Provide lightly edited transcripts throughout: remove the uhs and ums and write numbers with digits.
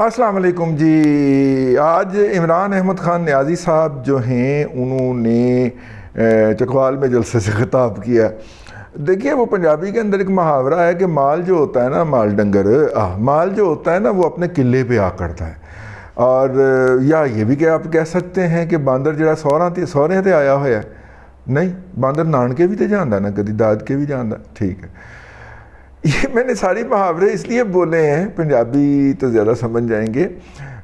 السلام علیکم جی. آج عمران احمد خان نیازی صاحب جو ہیں انہوں نے چکوال میں جلسے سے خطاب کیا. دیکھیے وہ پنجابی کے اندر ایک محاورہ ہے کہ مال جو ہوتا ہے نا، مال ڈنگر مال جو ہوتا ہے نا وہ اپنے قلعے پہ آ کرتا ہے. اور یا یہ بھی کہ آپ کہہ سکتے ہیں کہ باندر جڑا سورے تے آیا ہوا ہے. نہیں، باندر نانکے بھی تے جاندا نا، کدی داد کے بھی جاندا. ٹھیک ہے، یہ میں نے ساری محاورے اس لیے بولے ہیں، پنجابی تو زیادہ سمجھ جائیں گے.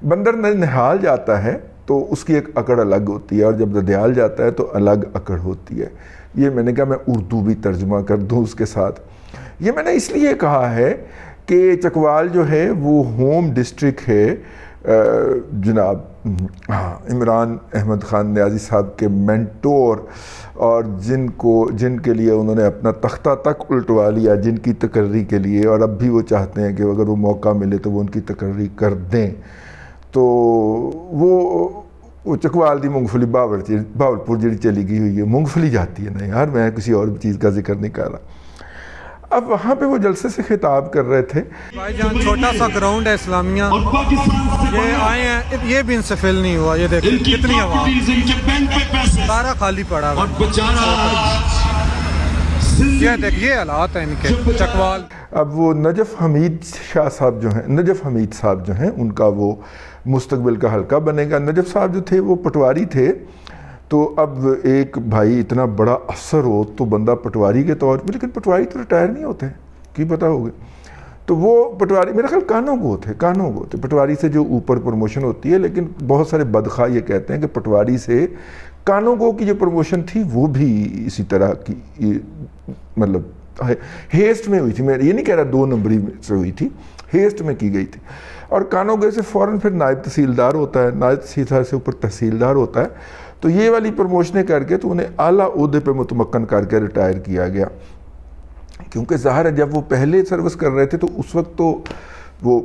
بندر نہال جاتا ہے تو اس کی ایک اکڑ الگ ہوتی ہے، اور جب ددیال جاتا ہے تو الگ اکڑ ہوتی ہے. یہ میں نے کہا میں اردو بھی ترجمہ کر دوں اس کے ساتھ. یہ میں نے اس لیے کہا ہے کہ چکوال جو ہے وہ ہوم ڈسٹرکٹ ہے جناب عمران احمد خان نیازی صاحب کے مینٹور، اور جن کے لیے انہوں نے اپنا تختہ تک الٹوا لیا، جن کی تقرری کے لیے، اور اب بھی وہ چاہتے ہیں کہ اگر وہ موقع ملے تو وہ ان کی تقرری کر دیں. تو وہ چکوال دی مونگ پھلی بہاولپور جڑی چلی گئی ہوئی ہے، مونگ پھلی جاتی ہے نا یار، میں کسی اور چیز کا ذکر نہیں کر رہا. اب وہاں پہ وہ جلسے سے خطاب کر رہے تھے. بھائی جان چھوٹا سا گراؤنڈ ہے اسلامیہ، یہ آئے ہیں، یہ بھی ان سے فل نہیں ہوا. یہ دیکھیں کتنی عوام، سارا خالی پڑا ہوا. یہ دیکھ، یہ حالات ہیں ان کے چکوال. اب وہ نجف حمید صاحب جو ہیں ان کا وہ مستقبل کا حلقہ بنے گا. نجف صاحب جو تھے وہ پٹواری تھے، تو اب ایک بھائی اتنا بڑا افسر ہو تو بندہ پٹواری کے طور پہ، لیکن پٹواری تو ریٹائر نہیں ہوتے کی پتہ ہوگا. تو وہ پٹواری میرا خیال کانوں گو تھے پٹواری سے جو اوپر پروموشن ہوتی ہے. لیکن بہت سارے بدخواہ یہ کہتے ہیں کہ پٹواری سے کانوں گو کی جو پروموشن تھی وہ بھی اسی طرح کی، مطلب ہیسٹ میں ہوئی تھی. میں یہ نہیں کہہ رہا 2 نمبری سے ہوئی تھی، ہیسٹ میں کی گئی تھی. اور کانوں گو سے فوراً پھر نائب تحصیلدار ہوتا ہے، نائب تحصیلدار سے اوپر تحصیلدار ہوتا ہے. تو یہ والی پروموشنیں کر کے تو انہیں اعلیٰ عہدے پہ متمکن کر کے ریٹائر کیا گیا. کیونکہ ظاہر ہے جب وہ پہلے سروس کر رہے تھے تو اس وقت تو وہ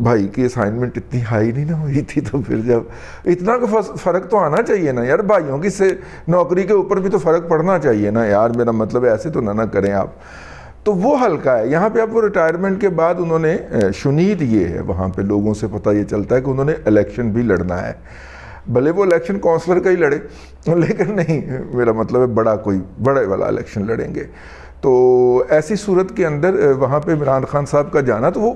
بھائی کی اسائنمنٹ اتنی ہائی نہیں نہ ہوئی تھی. تو پھر جب اتنا فرق تو آنا چاہیے نا یار، بھائیوں کی سے نوکری کے اوپر بھی تو فرق پڑنا چاہیے نا یار. میرا مطلب ہے ایسے تو نہ کریں آپ. تو وہ حلقہ ہے یہاں پہ. اب وہ ریٹائرمنٹ کے بعد انہوں نے شنید یہ ہے، وہاں پہ لوگوں سے پتہ یہ چلتا ہے کہ انہوں نے الیکشن بھی لڑنا ہے. بھلے وہ الیکشن کونسلر کا ہی لڑے، لیکن نہیں، میرا مطلب ہے بڑے والا الیکشن لڑیں گے. تو ایسی صورت کے اندر وہاں پہ عمران خان صاحب کا جانا، تو وہ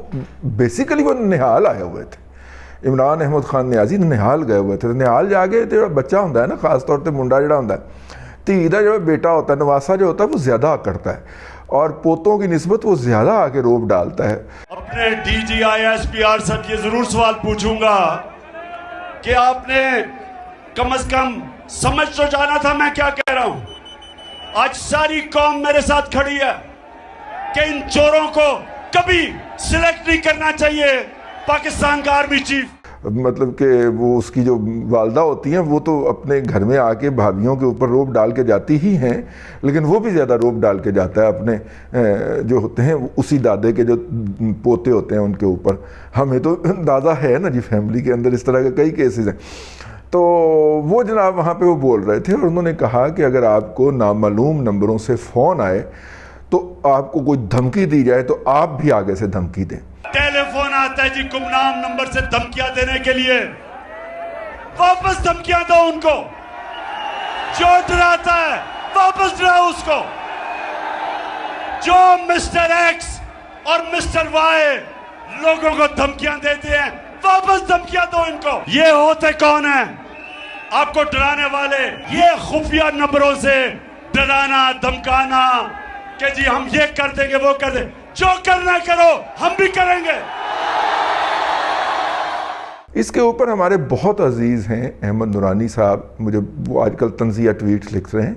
بیسیکلی وہ نہال آئے ہوئے تھے. عمران احمد خان نیازی نہال گئے ہوئے تھے. نہال جا کے جو بچہ ہوتا ہے نا، خاص طور پہ منڈا جڑا ہوتا ہے، دھی دا جو بیٹا ہوتا ہے، نواسا جو ہوتا ہے، وہ زیادہ اکڑتا ہے، اور پوتوں کی نسبت وہ زیادہ آگے روب ڈالتا ہے. اپنے DGI/SPR صاحب یہ ضرور سوال پوچھوں گا کہ آپ نے کم از کم سمجھ تو جانا تھا میں کیا کہہ رہا ہوں. آج ساری قوم میرے ساتھ کھڑی ہے کہ ان چوروں کو کبھی سلیکٹ نہیں کرنا چاہیے پاکستان کا آرمی چیف. مطلب کہ وہ اس کی جو والدہ ہوتی ہیں وہ تو اپنے گھر میں آ کے بھابھیوں کے اوپر روب ڈال کے جاتی ہی ہیں، لیکن وہ بھی زیادہ روب ڈال کے جاتا ہے اپنے جو ہوتے ہیں اسی دادے کے جو پوتے ہوتے ہیں ان کے اوپر. ہمیں تو اندازہ ہے نا جی، فیملی کے اندر اس طرح کے کئی کیسز ہیں. تو وہ جناب وہاں پہ وہ بول رہے تھے، اور انہوں نے کہا کہ اگر آپ کو نامعلوم نمبروں سے فون آئے تو آپ کو کوئی دھمکی دی جائے تو آپ بھی آگے سے دھمکی دیں. ٹیلی فون آتا ہے جی گمنام نمبر سے دھمکیاں دینے کے لیے، واپس دھمکیاں دو ان کو. جو ڈراتا ہے واپس ڈراؤ اس کو. جو مسٹر ایکس اور مسٹر وائی لوگوں کو دھمکیاں دیتے ہیں واپس دھمکیاں دو ان کو. یہ ہوتے کون ہیں آپ کو ڈرانے والے؟ یہ خفیہ نمبروں سے ڈرانا دھمکانا کہ جی ہم یہ کر دیں گے وہ کر دیں. جو کرنا کرو، ہم بھی کریں گے. اس کے اوپر ہمارے بہت عزیز ہیں احمد نورانی صاحب، مجھے وہ آج کل طنزیہ ٹویٹ لکھ رہے ہیں،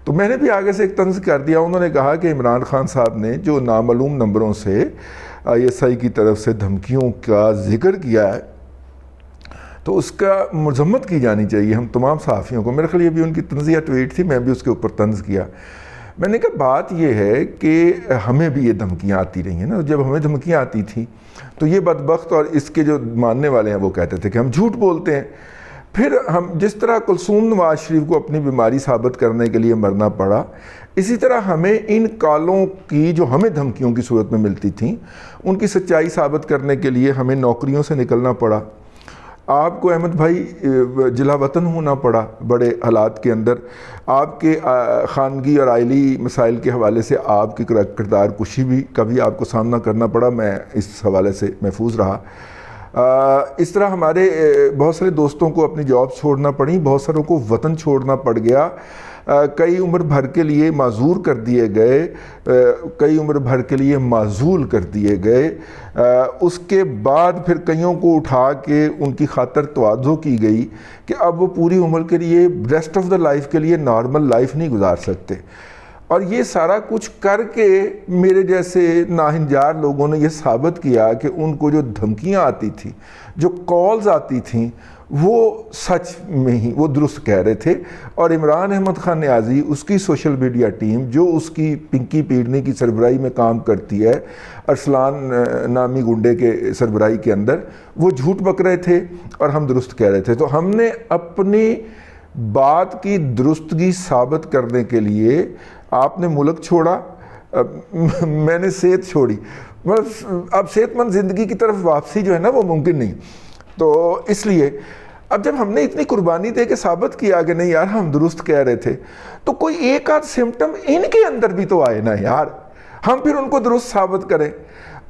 تو میں نے بھی آگے سے ایک طنز کر دیا. انہوں نے کہا کہ عمران خان صاحب نے جو نامعلوم نمبروں سے ISI کی طرف سے دھمکیوں کا ذکر کیا ہے تو اس کا مذمت کی جانی چاہیے ہم تمام صحافیوں کو. میرے خیال یہ بھی ان کی طنزیہ ٹویٹ تھی، میں بھی اس کے اوپر طنز کیا. میں نے کہا بات یہ ہے کہ ہمیں بھی یہ دھمکیاں آتی رہی ہیں نا. جب ہمیں دھمکیاں آتی تھیں تو یہ بدبخت اور اس کے جو ماننے والے ہیں وہ کہتے تھے کہ ہم جھوٹ بولتے ہیں. پھر ہم جس طرح کلثوم نواز شریف کو اپنی بیماری ثابت کرنے کے لیے مرنا پڑا، اسی طرح ہمیں ان کالوں کی جو ہمیں دھمکیوں کی صورت میں ملتی تھیں ان کی سچائی ثابت کرنے کے لیے ہمیں نوکریوں سے نکلنا پڑا. آپ کو احمد بھائی جلا وطن ہونا پڑا بڑے حالات کے اندر. آپ کے خانگی اور آئلی مسائل کے حوالے سے آپ کی کردار کشی بھی کبھی آپ کو سامنا کرنا پڑا. میں اس حوالے سے محفوظ رہا. اس طرح ہمارے بہت سارے دوستوں کو اپنی جاب چھوڑنا پڑی، بہت ساروں کو وطن چھوڑنا پڑ گیا، کئی عمر بھر کے لیے معذور کر دیے گئے، کئی عمر بھر کے لیے معزول کر دیے گئے. اس کے بعد پھر کئیوں کو اٹھا کے ان کی خاطر تواضع کی گئی کہ اب وہ پوری عمر کے لیے ریسٹ آف دا لائف کے لیے نارمل لائف نہیں گزار سکتے. اور یہ سارا کچھ کر کے میرے جیسے ناہنجار لوگوں نے یہ ثابت کیا کہ ان کو جو دھمکیاں آتی تھیں، جو کالز آتی تھیں، وہ سچ میں ہی وہ درست کہہ رہے تھے. اور عمران احمد خان نیازی، اس کی سوشل میڈیا ٹیم جو اس کی پنکی پیڑنی کی سربراہی میں کام کرتی ہے، ارسلان نامی گنڈے کے سربراہی کے اندر، وہ جھوٹ بک رہے تھے اور ہم درست کہہ رہے تھے. تو ہم نے اپنی بات کی درستگی ثابت کرنے کے لیے آپ نے ملک چھوڑا، میں نے صحت چھوڑی. بس اب صحت مند زندگی کی طرف واپسی جو ہے نا وہ ممکن نہیں. تو اس لیے اب جب ہم نے اتنی قربانی دے کے ثابت کیا کہ نہیں یار ہم درست کہہ رہے تھے، تو کوئی ایک آدھ سمٹم ان کے اندر بھی تو آئے نا یار، ہم پھر ان کو درست ثابت کریں.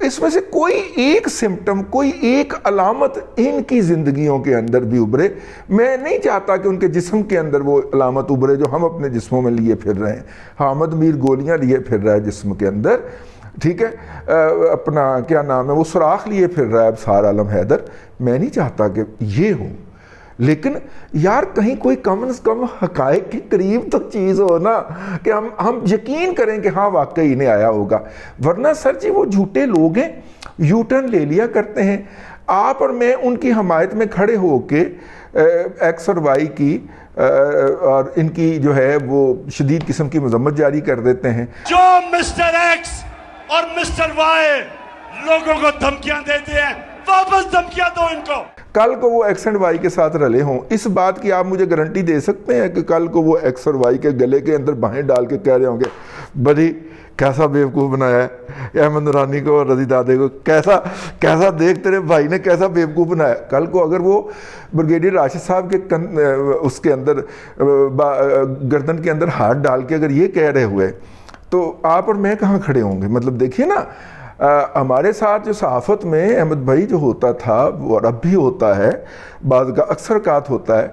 اس میں سے کوئی ایک سمٹم، کوئی ایک علامت ان کی زندگیوں کے اندر بھی ابھرے. میں نہیں چاہتا کہ ان کے جسم کے اندر وہ علامت ابھرے جو ہم اپنے جسموں میں لیے پھر رہے ہیں. حامد میر گولیاں لیے پھر رہا ہے جسم کے اندر، ٹھیک ہے، اپنا کیا نام ہے وہ سوراخ لیے پھر رہا ہے ابصار عالم حیدر. میں نہیں چاہتا کہ یہ ہو، لیکن یار کہیں کوئی کم از کم حقائق کے قریب تو چیز ہو نا کہ ہم یقین کریں کہ ہاں واقعی انہیں آیا ہوگا. ورنہ سر جی وہ جھوٹے لوگ ہیں، یو ٹرن لے لیا کرتے ہیں. آپ اور میں ان کی حمایت میں کھڑے ہو کے ایکس اور وائی کی اور ان کی جو ہے وہ شدید قسم کی مذمت جاری کر دیتے ہیں. جو مسٹر ایکس اور مسٹر وائی لوگوں کو دھمکیاں دیتے ہیں، واپس دھمکیاں دو ان کو. کل کو وہ ایکس اینڈ وائی کے ساتھ رلے ہوں، اس بات کی آپ مجھے گارنٹی دے سکتے ہیں کہ کل کو وہ ایکس اور وائی کے گلے کے اندر باہیں ڈال کے کہہ رہے ہوں گے بڑی کیسا بیوقوف بنایا ہے احمد نورانی کو اور رضی دادے کو، کیسا دیکھ تیرے بھائی نے کیسا بیوقوف بنایا. کل کو اگر وہ بریگیڈیئر راشد صاحب کے اس کے اندر گردن کے اندر ہاتھ ڈال کے اگر یہ کہہ رہے ہوئے تو آپ اور میں کہاں کھڑے ہوں گے. مطلب دیکھیے نا، ہمارے ساتھ جو صحافت میں احمد بھائی جو ہوتا تھا اور اب بھی ہوتا ہے، بعض کا اکثر اوقات ہوتا ہے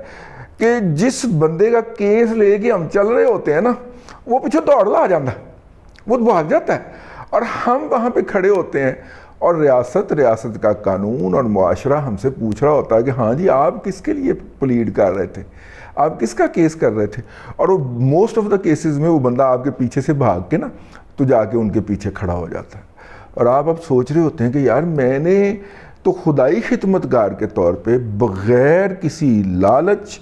کہ جس بندے کا کیس لے کے ہم چل رہے ہوتے ہیں نا وہ پیچھے دوڑ آ جاتا ہے، وہ بھاگ جاتا ہے اور ہم وہاں پہ کھڑے ہوتے ہیں اور ریاست کا قانون اور معاشرہ ہم سے پوچھ رہا ہوتا ہے کہ ہاں جی آپ کس کے لیے پلیڈ کر رہے تھے، آپ کس کا کیس کر رہے تھے. اور وہ موسٹ آف دا کیسز میں وہ بندہ آپ کے پیچھے سے بھاگ کے نا تو جا کے ان کے پیچھے کھڑا ہو جاتا ہے. اور آپ اب سوچ رہے ہوتے ہیں کہ یار میں نے تو خدائی خدمتگار کے طور پہ بغیر کسی لالچ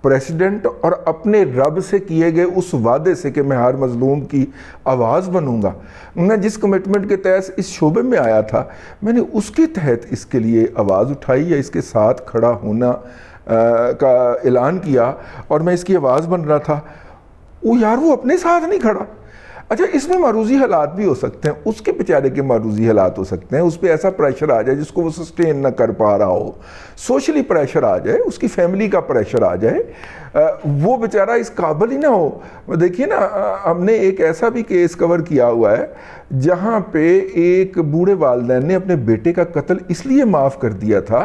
پریسیڈنٹ اور اپنے رب سے کیے گئے اس وعدے سے کہ میں ہر مظلوم کی آواز بنوں گا، میں جس کمٹمنٹ کے تحت اس شعبے میں آیا تھا میں نے اس کے تحت اس کے لیے آواز اٹھائی یا اس کے ساتھ کھڑا ہونا کا اعلان کیا اور میں اس کی آواز بن رہا تھا. وہ یار وہ اپنے ساتھ نہیں کھڑا. اچھا اس میں معروضی حالات بھی ہو سکتے ہیں، اس کے بیچارے کے معروضی حالات ہو سکتے ہیں، اس پہ ایسا پریشر آ جائے جس کو وہ سسٹین نہ کر پا رہا ہو، سوشلی پریشر آ جائے، اس کی فیملی کا پریشر آ جائے، وہ بیچارہ اس قابل ہی نہ ہو. دیکھیے نا ہم نے ایک ایسا بھی کیس کور کیا ہوا ہے جہاں پہ ایک بوڑھے والدین نے اپنے بیٹے کا قتل اس لیے معاف کر دیا تھا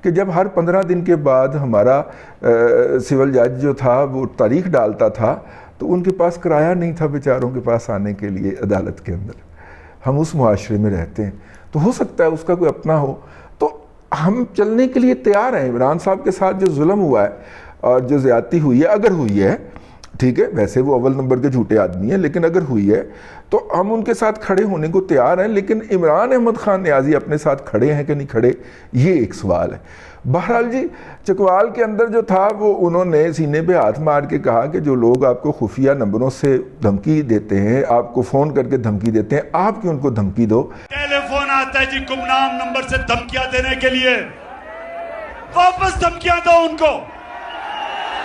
کہ جب ہر 15 دن کے بعد ہمارا سول جج جو تھا وہ تاریخ ڈالتا تھا تو ان کے پاس کرایہ نہیں تھا بیچاروں کے پاس آنے کے لیے عدالت کے اندر. ہم اس معاشرے میں رہتے ہیں تو ہو سکتا ہے اس کا کوئی اپنا ہو، تو ہم چلنے کے لیے تیار ہیں. عمران صاحب کے ساتھ جو ظلم ہوا ہے اور جو زیادتی ہوئی ہے، اگر ہوئی ہے، ٹھیک ہے، ویسے وہ اول نمبر کے جھوٹے آدمی ہیں، لیکن اگر ہوئی ہے تو ہم ان کے ساتھ کھڑے ہونے کو تیار ہیں. لیکن عمران احمد خان نیازی اپنے ساتھ کھڑے ہیں کہ نہیں کھڑے، یہ ایک سوال ہے. بہرحال جی چکوال کے اندر جو تھا وہ انہوں نے سینے پہ ہاتھ مار کے کہا کہ جو لوگ آپ کو خفیہ نمبروں سے دھمکی دیتے ہیں، آپ کو فون کر کے دھمکی دیتے ہیں، آپ کیوں ان کو دھمکی دو. ٹیلی فون آتا ہے جی گمنام نمبر سے دھمکیاں دینے کے لیے، واپس دھمکیاں دو ان کو.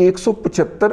175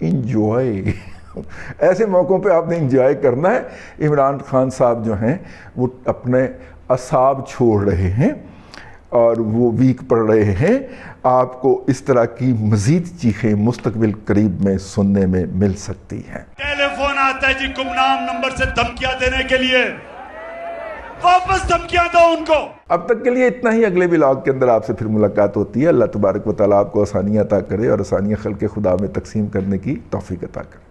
انجوائے ایسے موقعوں پہ آپ نے انجوائے کرنا ہے۔ عمران خان صاحب جو ہیں وہ اپنے اعصاب چھوڑ رہے ہیں اور وہ ویک پڑ رہے ہیں، آپ کو اس طرح کی مزید چیخیں مستقبل قریب میں سننے میں مل سکتی ہیں۔ ٹیلی فون آتا ہے جی گمنام نمبر سے دھمکیاں دینے کے لیے، واپس دھمکیاں دو ان کو۔ اب تک کے لیے اتنا ہی، اگلے ولاگ کے اندر آپ سے پھر ملاقات ہوتی ہے۔ اللہ تبارک و تعالیٰ آپ کو آسانیاں عطا کرے اور آسانیاں خلق خدا میں تقسیم کرنے کی توفیق عطا کرے۔